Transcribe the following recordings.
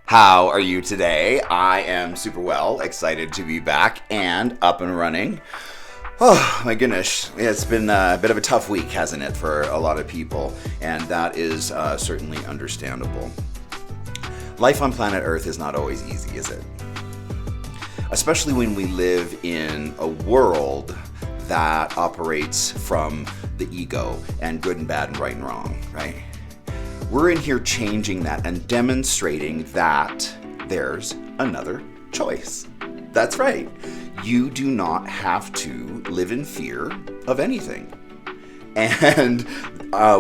How are you today? I am super well, excited to be back and up and running. Oh my goodness, it's been a bit of a tough week, hasn't it, for a lot of people, and that is certainly understandable. Life on planet Earth is not always easy, is it? Especially when we live in a world that operates from the ego and good and bad and right and wrong, right? We're in here changing that and demonstrating that there's another choice. That's right. You do not have to live in fear of anything. And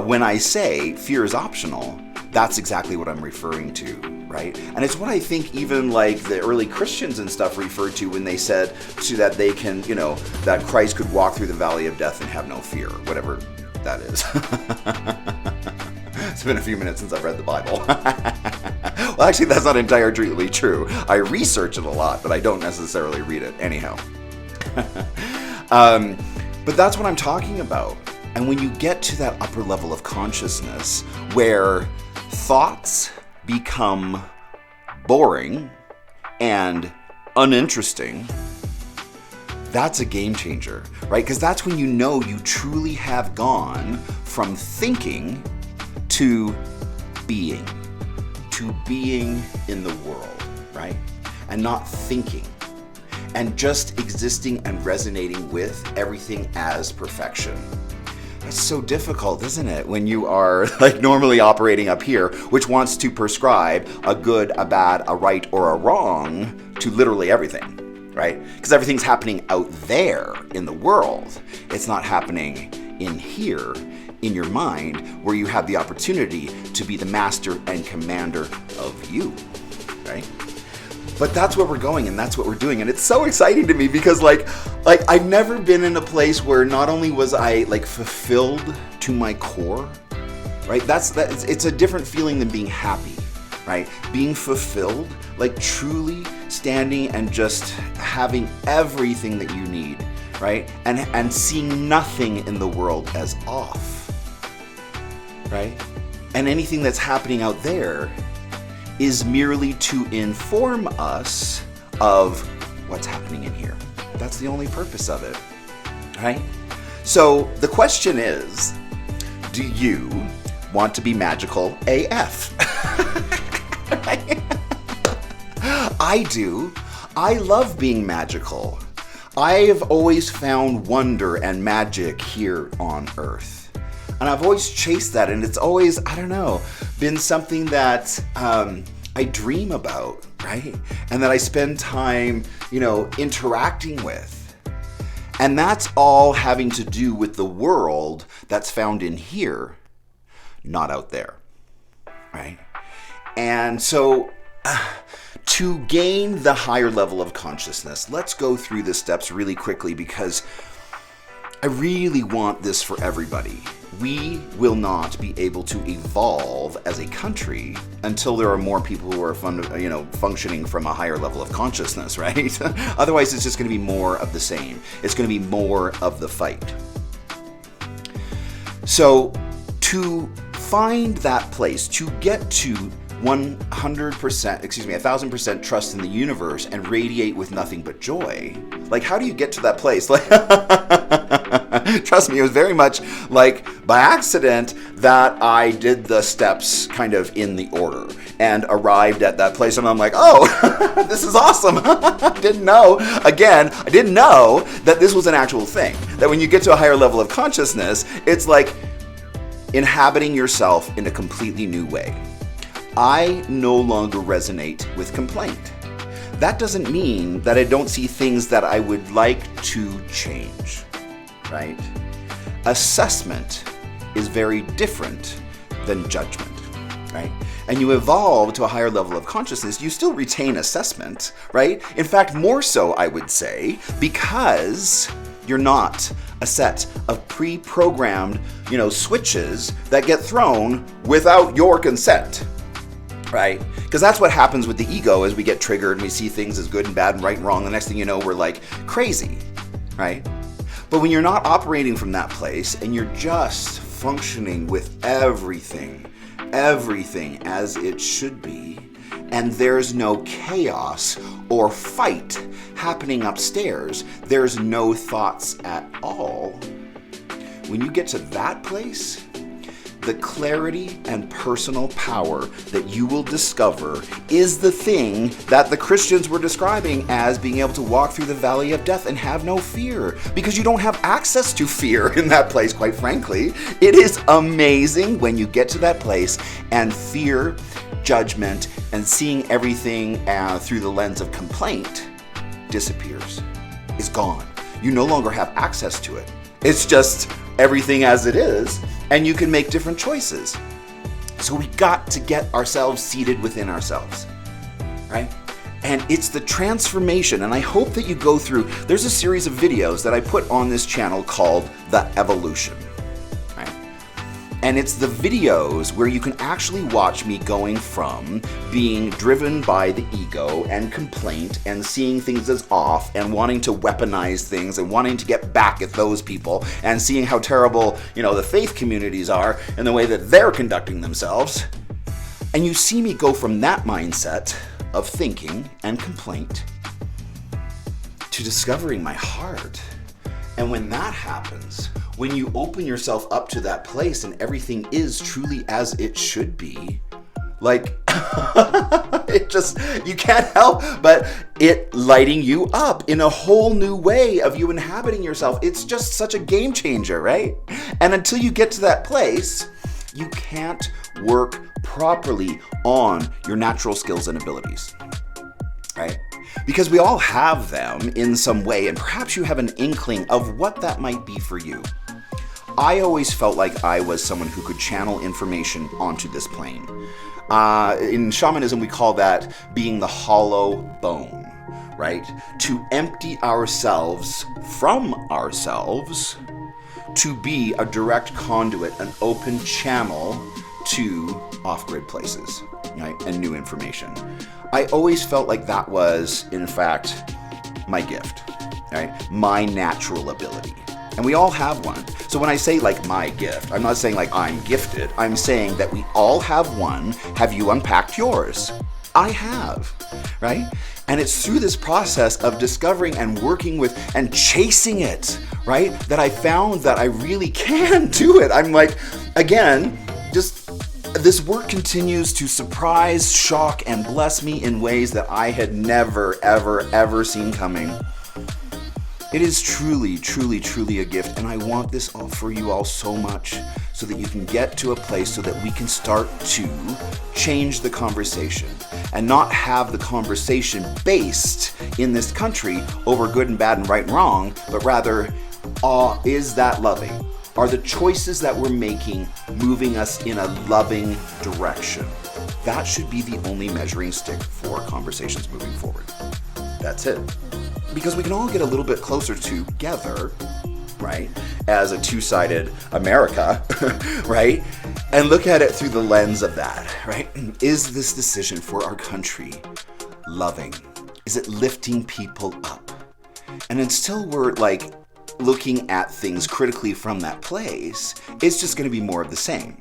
when I say fear is optional, that's exactly what I'm referring to, right? And it's what I think even like the early Christians and stuff referred to when they said so that they can, that Christ could walk through the valley of death and have no fear, whatever that is. It's been a few minutes since I've read the Bible. Well, actually, that's not entirely true. I research it a lot, but I don't necessarily read it. Anyhow. But that's what I'm talking about. And when you get to that upper level of consciousness where thoughts become boring and uninteresting, that's a game changer, right? Because that's when you know you truly have gone from thinking to being in the world, right? And not thinking, and just existing and resonating with everything as perfection. That's so difficult, isn't it? When you are like normally operating up here, which wants to prescribe a good, a bad, a right, or a wrong to literally everything, right? Because everything's happening out there in the world. It's not happening in here, in your mind, where you have the opportunity to be the master and commander of you, right? But that's where we're going, and that's what we're doing, and it's so exciting to me because like I've never been in a place where not only was I like fulfilled to my core, right? It's a different feeling than being happy, right? Being fulfilled, like truly standing and just having everything that you need, right? And seeing nothing in the world as off. Right? And anything that's happening out there is merely to inform us of what's happening in here. That's the only purpose of it, right? So the question is, do you want to be magical AF? Right? I do. I love being magical. I've always found wonder and magic here on Earth. And I've always chased that, and it's always, been something that I dream about, right? And that I spend time, interacting with. And that's all having to do with the world that's found in here, not out there, right? And so to gain the higher level of consciousness, let's go through the steps really quickly because I really want this for everybody. We will not be able to evolve as a country until there are more people who are functioning from a higher level of consciousness, right? Otherwise, it's just going to be more of the same. It's going to be more of the fight. So to find that place, to get to 1,000% trust in the universe and radiate with nothing but joy. Like, how do you get to that place? Like, trust me, it was very much like by accident that I did the steps kind of in the order and arrived at that place. And I'm like, oh, this is awesome. I didn't know that this was an actual thing. That when you get to a higher level of consciousness, it's like inhabiting yourself in a completely new way. I no longer resonate with complaint. That doesn't mean that I don't see things that I would like to change, right? Assessment is very different than judgment, right? And you evolve to a higher level of consciousness, you still retain assessment, right? In fact, more so, I would say, because you're not a set of pre-programmed, switches that get thrown without your consent. Right? Because that's what happens with the ego as we get triggered and we see things as good and bad and right and wrong. The next thing you know, we're like crazy, right? But when you're not operating from that place and you're just functioning with everything everything as it should be, and there's no chaos or fight happening upstairs. There's no thoughts at all. When you get to that place, the clarity and personal power that you will discover is the thing that the Christians were describing as being able to walk through the valley of death and have no fear, because you don't have access to fear in that place, quite frankly. It is amazing when you get to that place and fear, judgment, and seeing everything through the lens of complaint disappears, is gone. You no longer have access to it. It's just everything as it is, and you can make different choices. So we got to get ourselves seated within ourselves, right? And it's the transformation, and I hope that you go through, there's a series of videos that I put on this channel called The Evolution, right? And it's the videos where you can actually watch me going from being driven by the ego and complaint and seeing things as off and wanting to weaponize things and wanting to get back at those people and seeing how terrible, the faith communities are and the way that they're conducting themselves. And you see me go from that mindset of thinking and complaint to discovering my heart. And when that happens, when you open yourself up to that place and everything is truly as it should be, you can't help but it lighting you up in a whole new way of you inhabiting yourself. It's just such a game changer, right? And until you get to that place, you can't work properly on your natural skills and abilities, right? Because we all have them in some way, and perhaps you have an inkling of what that might be for you. I always felt like I was someone who could channel information onto this plane. In shamanism, we call that being the hollow bone, right? To empty ourselves from ourselves to be a direct conduit, an open channel to off-grid places, right? And new information. I always felt like that was, in fact, my gift, right? My natural ability. And we all have one. So when I say my gift, I'm not saying I'm gifted. I'm saying that we all have one. Have you unpacked yours? I have, right? And it's through this process of discovering and working with and chasing it, right? That I found that I really can do it. I'm again, this work continues to surprise, shock, and bless me in ways that I had never, ever, ever seen coming. It is truly, truly, truly a gift, and I want this all for you all so much so that you can get to a place so that we can start to change the conversation and not have the conversation based in this country over good and bad and right and wrong, but rather, is that loving? Are the choices that we're making moving us in a loving direction? That should be the only measuring stick for conversations moving forward. That's it. Because we can all get a little bit closer together, right, as a two-sided America, right, and look at it through the lens of that, right? Is this decision for our country loving? Is it lifting people up? And until we're looking at things critically from that place, it's just going to be more of the same.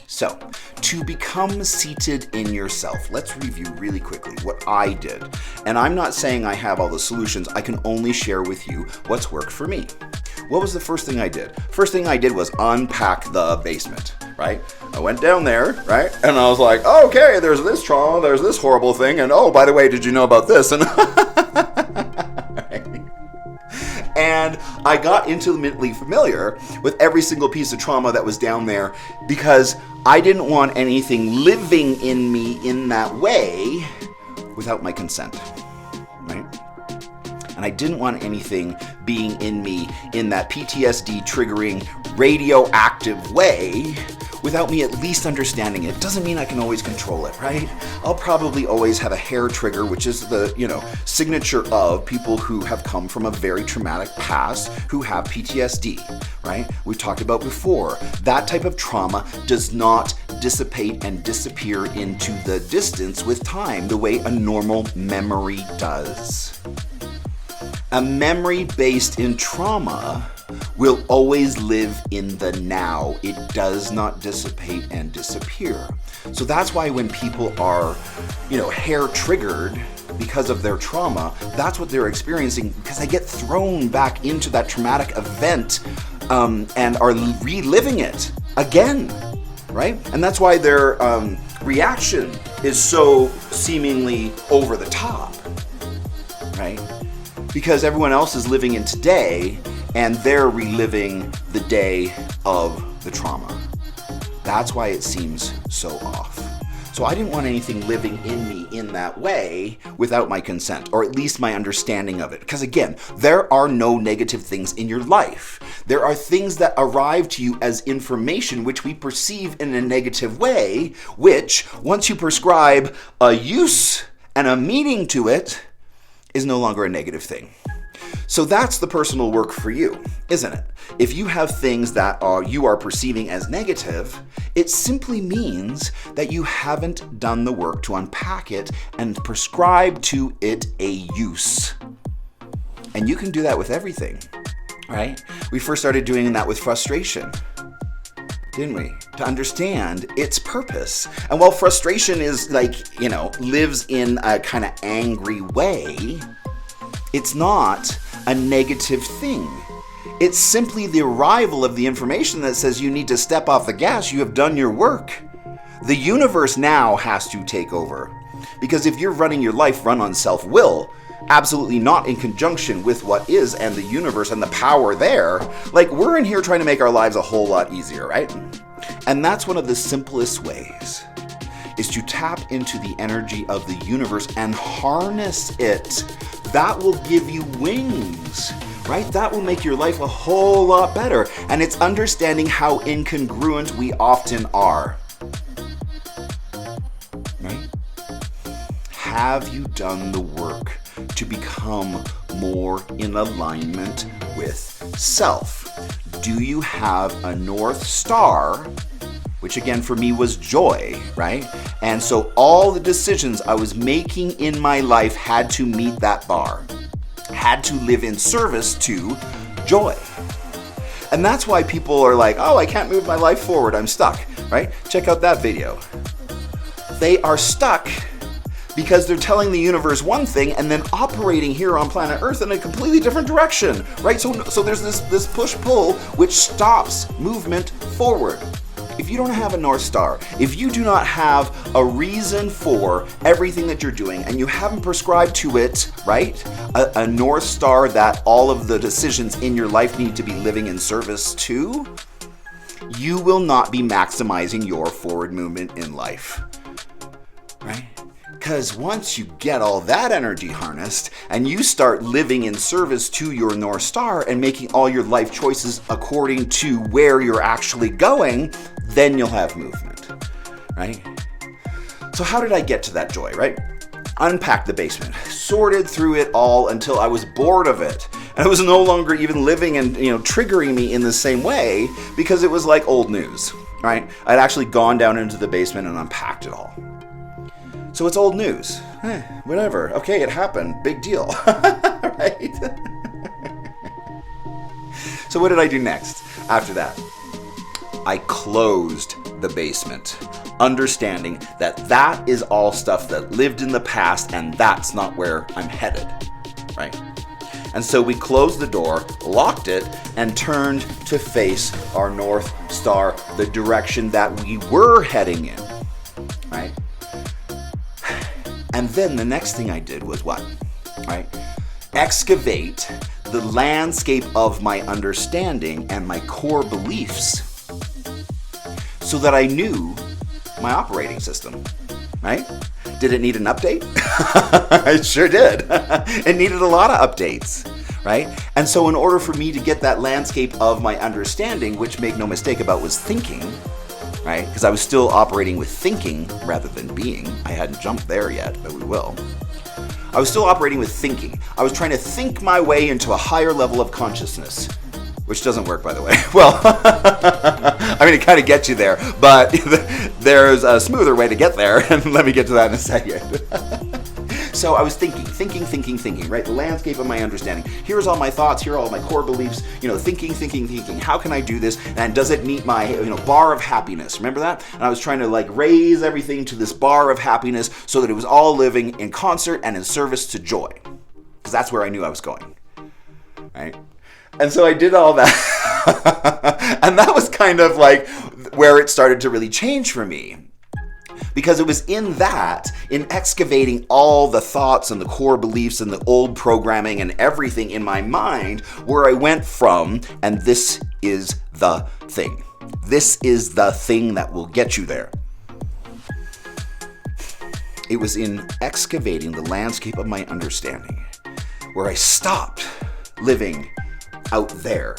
So, to become seated in yourself, let's review really quickly what I did. And I'm not saying I have all the solutions. I can only share with you what's worked for me. What was the first thing I did? First thing I did was unpack the basement, right? I went down there, right? And I was like, oh, okay, there's this trauma, there's this horrible thing, and oh, by the way, did you know about this? And I got intimately familiar with every single piece of trauma that was down there because I didn't want anything living in me in that way without my consent, right? And I didn't want anything being in me in that PTSD triggering radioactive way without me at least understanding it. Doesn't mean I can always control it, right? I'll probably always have a hair trigger, which is the, signature of people who have come from a very traumatic past who have PTSD, right? We've talked about before. That type of trauma does not dissipate and disappear into the distance with time the way a normal memory does. A memory based in trauma will always live in the now. It does not dissipate and disappear. So that's why when people are, hair triggered because of their trauma, that's what they're experiencing, because they get thrown back into that traumatic event and are reliving it again, right? And that's why their reaction is so seemingly over the top, right? Because everyone else is living in today and they're reliving the day of the trauma. That's why it seems so off. So I didn't want anything living in me in that way without my consent, or at least my understanding of it. Because again, there are no negative things in your life. There are things that arrive to you as information which we perceive in a negative way, which, once you prescribe a use and a meaning to it, is no longer a negative thing. So that's the personal work for you, isn't it? If you have things that you are perceiving as negative, it simply means that you haven't done the work to unpack it and prescribe to it a use. And you can do that with everything, right? We first started doing that with frustration, didn't we? To understand its purpose. And while frustration is lives in a kind of angry way, it's not a negative thing. It's simply the arrival of the information that says you need to step off the gas. You have done your work. The universe now has to take over. Because if you're running your life run on self-will, absolutely not in conjunction with what is and the universe and the power there, we're in here trying to make our lives a whole lot easier, right? And that's one of the simplest ways, is to tap into the energy of the universe and harness it. That will give you wings, right? That will make your life a whole lot better. And it's understanding how incongruent we often are, right? Have you done the work to become more in alignment with self? Do you have a North Star, which again for me was joy, right? And so all the decisions I was making in my life had to meet that bar, had to live in service to joy. And that's why people are like, oh, I can't move my life forward, I'm stuck, right? Check out that video. They are stuck because they're telling the universe one thing and then operating here on planet Earth in a completely different direction, right? So there's this push-pull which stops movement forward. If you don't have a North Star, if you do not have a reason for everything that you're doing and you haven't prescribed to it, right, a North Star that all of the decisions in your life need to be living in service to, you will not be maximizing your forward movement in life, right? Because once you get all that energy harnessed and you start living in service to your North Star and making all your life choices according to where you're actually going, then you'll have movement, right? So how did I get to that joy, right? Unpacked the basement, sorted through it all until I was bored of it. And it was no longer even living and, triggering me in the same way because it was like old news, right? I'd actually gone down into the basement and unpacked it all. So it's old news. Whatever. Okay, it happened. Big deal. Right? So what did I do next after that? I closed the basement, understanding that that is all stuff that lived in the past and that's not where I'm headed, right? And so we closed the door, locked it, and turned to face our North Star, the direction that we were heading in, right? And then the next thing I did was what? Right? Excavate the landscape of my understanding and my core beliefs so that I knew my operating system, right? Did it need an update? It sure did. It needed a lot of updates, right? And so in order for me to get that landscape of my understanding, which make no mistake about was thinking, right? Because I was still operating with thinking rather than being. I hadn't jumped there yet, but we will. I was still operating with thinking. I was trying to think my way into a higher level of consciousness, which doesn't work, by the way. Well, I mean, it kind of gets you there, but there's a smoother way to get there, and let me get to that in a second. So I was thinking, right? The landscape of my understanding. Here's all my thoughts, here are all my core beliefs, thinking. How can I do this? And does it meet my, bar of happiness? Remember that? And I was trying to raise everything to this bar of happiness so that it was all living in concert and in service to joy. Because that's where I knew I was going, right? And so I did all that. And that was kind of where it started to really change for me. Because it was in excavating all the thoughts and the core beliefs and the old programming and everything in my mind, where I went from, and this is the thing. This is the thing that will get you there. It was in excavating the landscape of my understanding, where I stopped living out there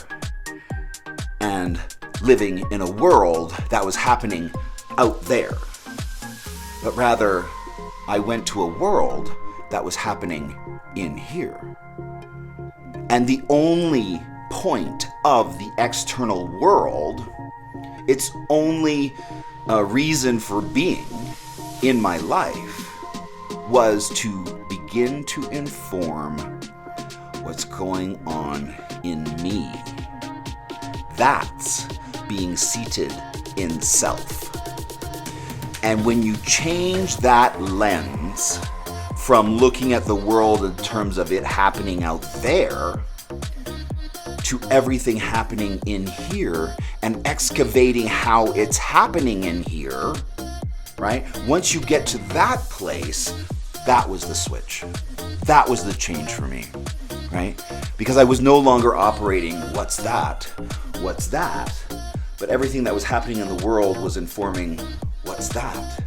and living in a world that was happening out there. But rather, I went to a world that was happening in here. And the only point of the external world, its only reason for being in my life, was to begin to inform what's going on in me. That's being seated in self. And when you change that lens from looking at the world in terms of it happening out there to everything happening in here and excavating how it's happening in here, right? Once you get to that place, that was the switch. That was the change for me, right? Because I was no longer operating, what's that? But everything that was happening in the world was informing, what's that?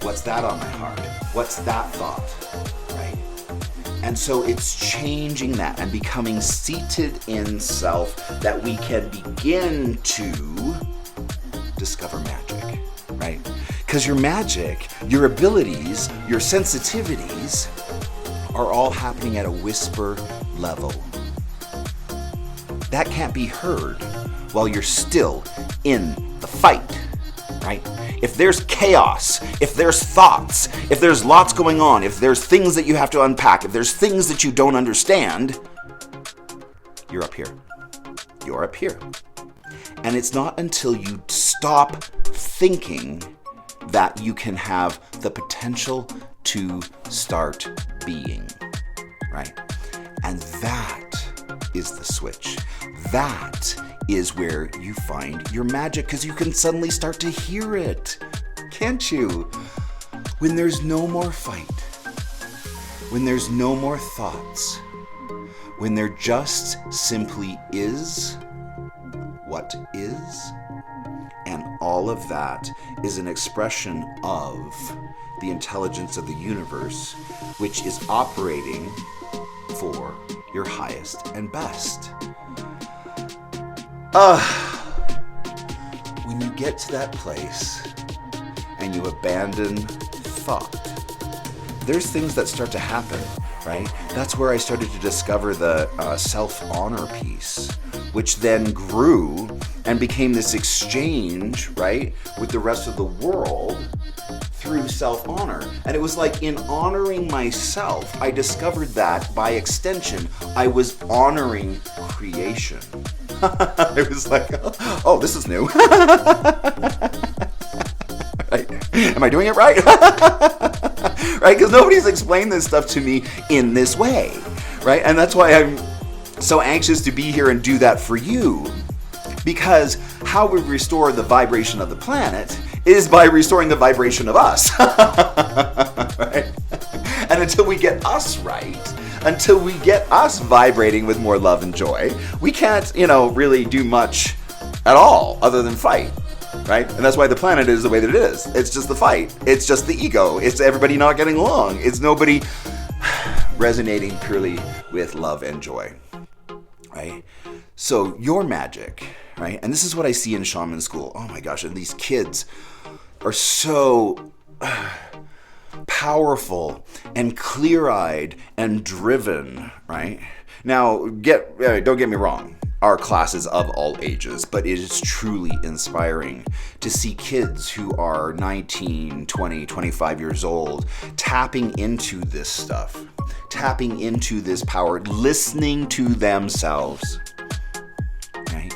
What's that on my heart? What's that thought, right? And so it's changing that and becoming seated in self that we can begin to discover magic, right? Because your magic, your abilities, your sensitivities are all happening at a whisper level. That can't be heard while you're still in the fight, right? If there's chaos, if there's thoughts, if there's lots going on, if there's things that you have to unpack, if there's things that you don't understand, you're up here. You're up here. And it's not until you stop thinking that you can have the potential to start being, right? And that is the switch. That is where you find your magic, because you can suddenly start to hear it, can't you? When there's no more fight, when there's no more thoughts, when there just simply is what is, and all of that is an expression of the intelligence of the universe, which is operating for your highest and best. When you get to that place and you abandon thought, there's things that start to happen, right? That's where I started to discover the self-honor piece, which then grew and became this exchange, right, with the rest of the world through self-honor. And it was like in honoring myself, I discovered that by extension, I was honoring creation. It was like, oh, this is new. Right? Am I doing it right? Right? Because nobody's explained this stuff to me in this way, right? And that's why I'm so anxious to be here and do that for you. Because how we restore the vibration of the planet is by restoring the vibration of us. Right? And until we get us right, until we get us vibrating with more love and joy, we can't, really do much at all other than fight, right? And that's why the planet is the way that it is. It's just the fight. It's just the ego. It's everybody not getting along. It's nobody resonating purely with love and joy, right? So your magic, right? And this is what I see in shaman school. Oh my gosh, and these kids are so powerful and clear-eyed and driven, right? Now, don't get me wrong. our classes of all ages, but it is truly inspiring to see kids who are 19, 20, 25 years old tapping into this stuff, tapping into this power, listening to themselves, right?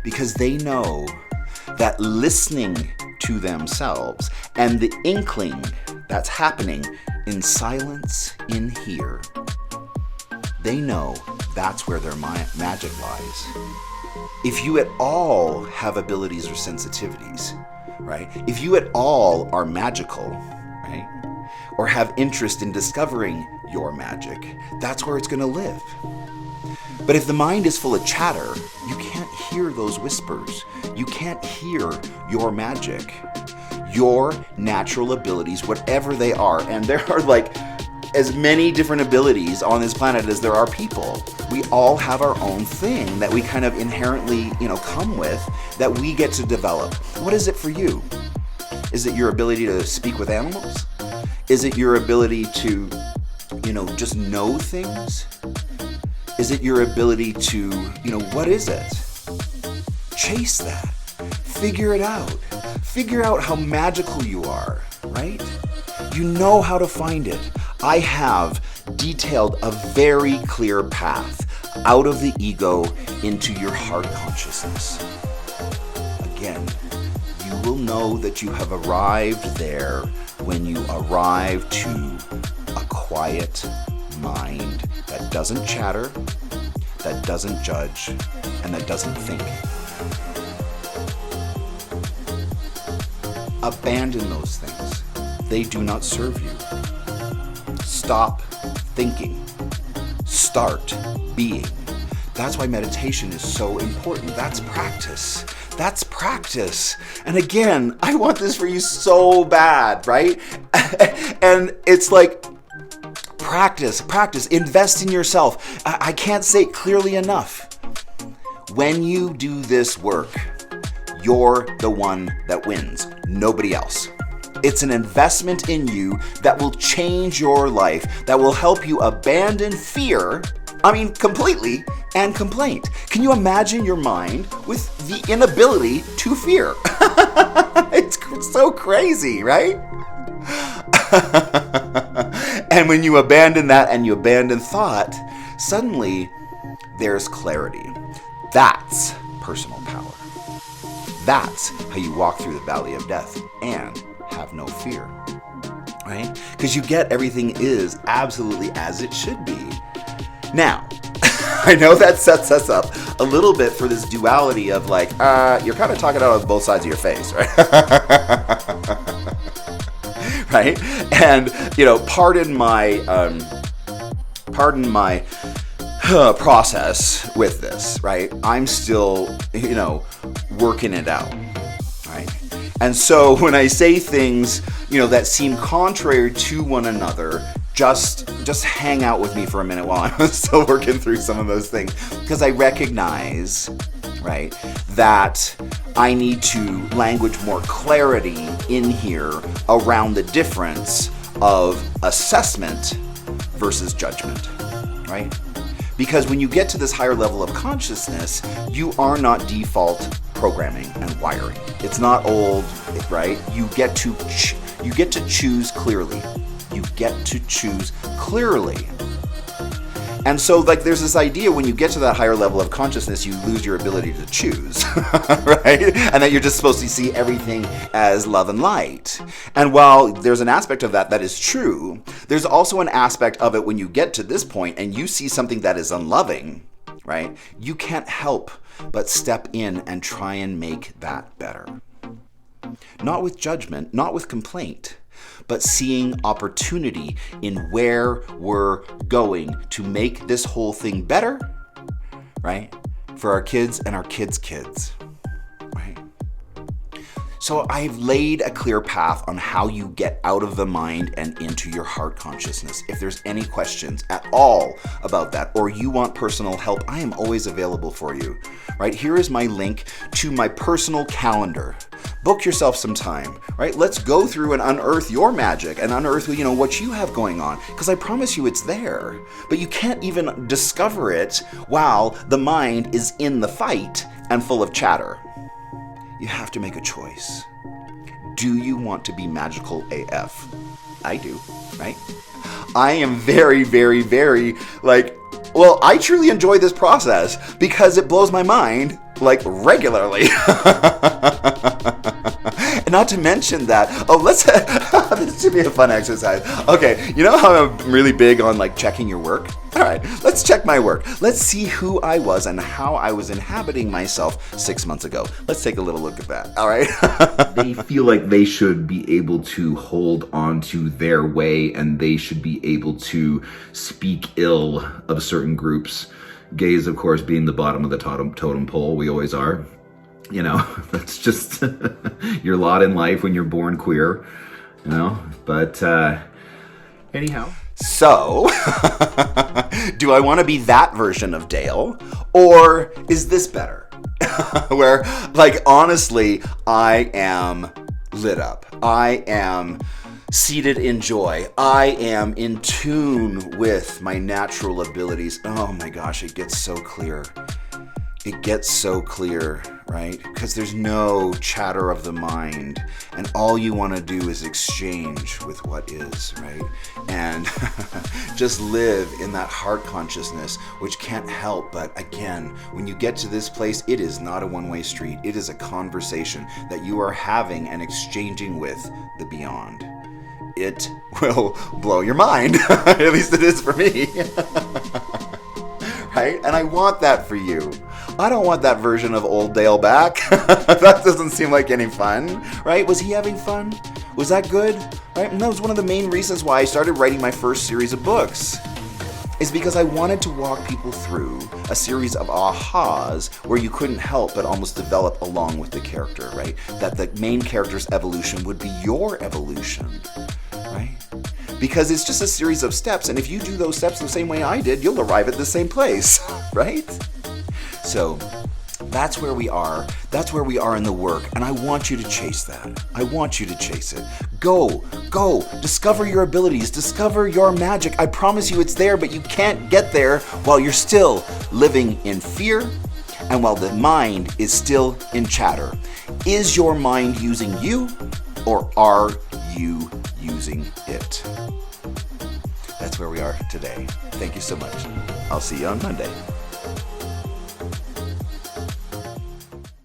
Because they know that listening to themselves and the inkling that's happening in silence in here, they know that's where their magic lies. If you at all have abilities or sensitivities, right? If you at all are magical, right? Or have interest in discovering your magic, that's where it's going to live. But if the mind is full of chatter, you can't hear those whispers. You can't hear your magic, your natural abilities, whatever they are. And there are like as many different abilities on this planet as there are people. We all have our own thing that we kind of inherently, come with, that we get to develop. What is it for you? Is it your ability to speak with animals? Is it your ability to, just know things? Is it your ability to, what is it? Chase that. Figure it out. Figure out how magical you are, right? You know how to find it. I have detailed a very clear path out of the ego into your heart consciousness. Again, you will know that you have arrived there when you arrive to a quiet mind that doesn't chatter, that doesn't judge, and that doesn't think. Abandon those things. They do not serve you. Stop thinking. Start being. That's why meditation is so important. That's practice. That's practice. And again, I want this for you so bad, right? And it's like, practice, invest in yourself. I can't say it clearly enough. When you do this work, you're the one that wins, nobody else. It's an investment in you that will change your life, that will help you abandon fear, completely, and complaint. Can you imagine your mind with the inability to fear? It's so crazy, right? And when you abandon that and you abandon thought, suddenly there's clarity. That's personal power. That's how you walk through the valley of death and have no fear, right? Because you get everything is absolutely as it should be. Now, I know that sets us up a little bit for this duality of like, you're kind of talking out of both sides of your face, right? Right? And, pardon my process with this, right? I'm still, working it out, right? And so when I say things, that seem contrary to one another, just hang out with me for a minute while I'm still working through some of those things, because I recognize, right, that I need to language more clarity in here around the difference of assessment versus judgment, right? Because when you get to this higher level of consciousness, you are not default programming and wiring. It's not old, right? You get to choose clearly. You get to choose clearly. And so, there's this idea when you get to that higher level of consciousness, you lose your ability to choose, right? And that you're just supposed to see everything as love and light. And while there's an aspect of that is true, there's also an aspect of it when you get to this point and you see something that is unloving, right? You can't help but step in and try and make that better. Not with judgment, not with complaint, but seeing opportunity in where we're going to make this whole thing better, right? For our kids and our kids' kids, right? So I've laid a clear path on how you get out of the mind and into your heart consciousness. If there's any questions at all about that, or you want personal help, I am always available for you. Right? Here is my link to my personal calendar. Book yourself some time, right? Let's go through and unearth your magic and unearth, what you have going on. Because I promise you it's there. But you can't even discover it while the mind is in the fight and full of chatter. You have to make a choice. Do you want to be magical AF? I do, right? I am very, very, very, I truly enjoy this process because it blows my mind, regularly. And not to mention that, this should be a fun exercise. Okay, you know how I'm really big on checking your work? All right, let's check my work. Let's see who I was and how I was inhabiting myself 6 months ago. Let's take a little look at that, all right? They feel like they should be able to hold on to their way, and they should be able to speak ill of certain groups. Gays, of course, being the bottom of the totem pole. We always are. That's just your lot in life when you're born queer, but anyhow. So, do I want to be that version of Dale, or is this better? Where, honestly, I am lit up. I am seated in joy. I am in tune with my natural abilities. Oh my gosh, it gets so clear. It gets so clear, right? Because there's no chatter of the mind, and all you want to do is exchange with what is, right? And just live in that heart consciousness, which can't help but, again, when you get to this place, it is not a one-way street. It is a conversation that you are having and exchanging with the beyond. It will blow your mind. At least it is for me. Right? And I want that for you. I don't want that version of old Dale back. That doesn't seem like any fun, right? Was he having fun? Was that good? Right? And that was one of the main reasons why I started writing my first series of books. Is because I wanted to walk people through a series of ahas where you couldn't help but almost develop along with the character, right? That the main character's evolution would be your evolution, right? Because it's just a series of steps, and if you do those steps the same way I did, you'll arrive at the same place, right? So that's where we are. That's where we are in the work, and I want you to chase that. I want you to chase it. Go, discover your abilities, discover your magic. I promise you it's there, but you can't get there while you're still living in fear and while the mind is still in chatter. Is your mind using you, or are you using it? That's where we are today. Thank you so much. I'll see you on Monday.